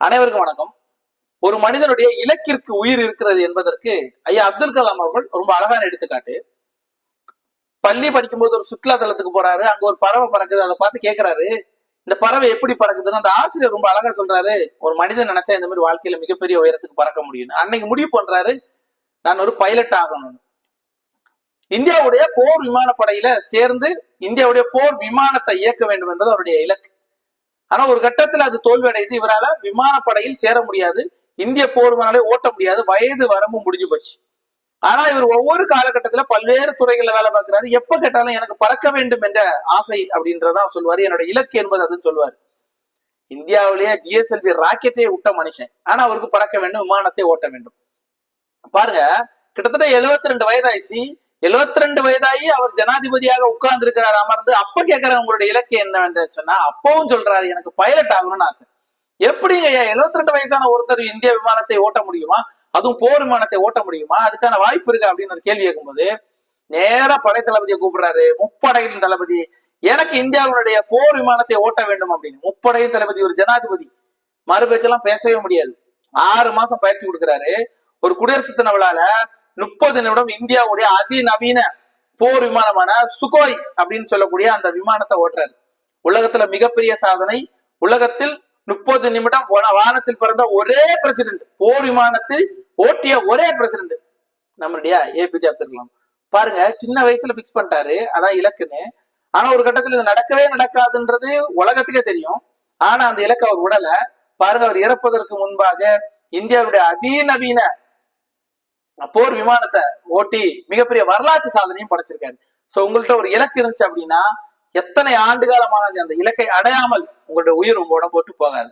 அனைவருக்கும் வணக்கம். ஒரு மனிதனுடைய இலக்கிற்கு உயிர் இருக்கிறது என்பதற்கு ஐயா அப்துல் கலாம் அவர்கள் ரொம்ப அழகான எடுத்துக்காட்டு. பள்ளி படிக்கும்போது ஒரு சுற்றுலா தலத்துக்கு போறாரு, அங்க ஒரு பறவை பறக்குது, அதை பார்த்து கேட்கிறாரு, இந்த பறவை எப்படி பறக்குதுன்னு அந்த ஆசிரியர் ரொம்ப அழகா சொல்றாரு, ஒரு மனிதன் நினைச்சா இந்த மாதிரி வாழ்க்கையில மிகப்பெரிய உயரத்துக்கு பறக்க முடியும். அன்னைக்கு முடிவு பண்றாரு, நான் ஒரு பைலட் ஆகணும். இந்தியாவுடைய போர் விமானப்படையில சேர்ந்து இந்தியாவுடைய போர் விமானத்தை இயக்க வேண்டும் என்பது அவருடைய இலக்கு. ஆனா ஒரு கட்டத்துல அது தோல்வி அடைந்து இவரால விமானப்படையில் சேர முடியாது, இந்திய போர் விமானங்களை ஓட்ட முடியாது, வயது வரம்பு முடிஞ்சு போச்சு. ஆனா இவர் ஒவ்வொரு காலகட்டத்துல பல்வேறு துறைகள்ல வேலை பார்க்கிறாரு. எப்ப கேட்டாலும் எனக்கு பறக்க வேண்டும் என்ற ஆசை அப்படின்றதான் சொல்லுவாரு, என்னோட இலக்கு என்பது அதுன்னு சொல்லுவாரு. இந்தியாவிலேயே ஜிஎஸ்எல்வி ராக்கெட்டை விட்ட மனுஷன், ஆனா அவருக்கு பறக்க வேண்டும், விமானத்தை ஓட்ட வேண்டும். பாருங்க, கிட்டத்தட்ட 72 வயதாயிடுச்சு. 72 வயதாகி அவர் ஜனாதிபதியாக உட்கார்ந்து இருக்கிறார் அமர்ந்து. அப்ப கேட்கிற உங்களுடைய இலக்கு என்னவென்று சொன்னா, அப்பவும் சொல்றாரு எனக்கு பைலட் ஆகணும்னு ஆசை. எப்படிங்க 72 வயசான ஒருத்தர் இந்திய விமானத்தை ஓட்ட முடியுமா, அதுவும் போர் விமானத்தை ஓட்ட முடியுமா, அதுக்கான வாய்ப்பு இருக்கு அப்படின்னு ஒரு கேள்வி கேட்கும்போது நேரா படை தளபதியை கூப்பிடுறாரு. முப்படையின் தளபதி, எனக்கு இந்தியாவுடைய போர் விமானத்தை ஓட்ட வேண்டும் அப்படின்னு. முப்படையின் தளபதி ஒரு ஜனாதிபதி, மறு பேச்செல்லாம் பேசவே முடியாது. 6 மாசம் பயிற்சி கொடுக்கிறாரு. ஒரு குடியரசு தின விழால 30 நிமிடம் இந்தியாவுடைய அதிநவீன போர் விமானமான சுகோய் அப்படின்னு சொல்லக்கூடிய அந்த விமானத்தை ஓட்டுறாரு. உலகத்துல மிகப்பெரிய சாதனை. உலகத்தில் 30 நிமிடம் வானத்தில் பிறந்த ஒரே பிரசிடென்ட், போர் விமானத்தை ஓட்டிய ஒரே பிரசிடென்ட் நம்மளுடைய ஏபிஜே அப்துல் கலாம். பாருங்க, சின்ன வயசுல பிக்ஸ் பண்ணிட்டாரு, அதான் இலக்குன்னு. ஆனா ஒரு கட்டத்துல இது நடக்கவே நடக்காதுன்றது உலகத்துக்கே தெரியும். ஆனா அந்த இலக்கு அவர் உடல. பாருங்க, அவர் இறப்பதற்கு முன்பாக இந்தியாவுடைய அதிநவீன போர் விமானத்தை ஓட்டி மிகப்பெரிய வரலாற்று சாதனையும் படைச்சிருக்காரு. சோ உங்கள்கிட்ட ஒரு இலக்கு இருந்துச்சு அப்படின்னா, எத்தனை ஆண்டு காலமான அந்த இலக்கை அடையாமல் உங்களுடைய உயிர் உங்களோட போட்டு போகாது.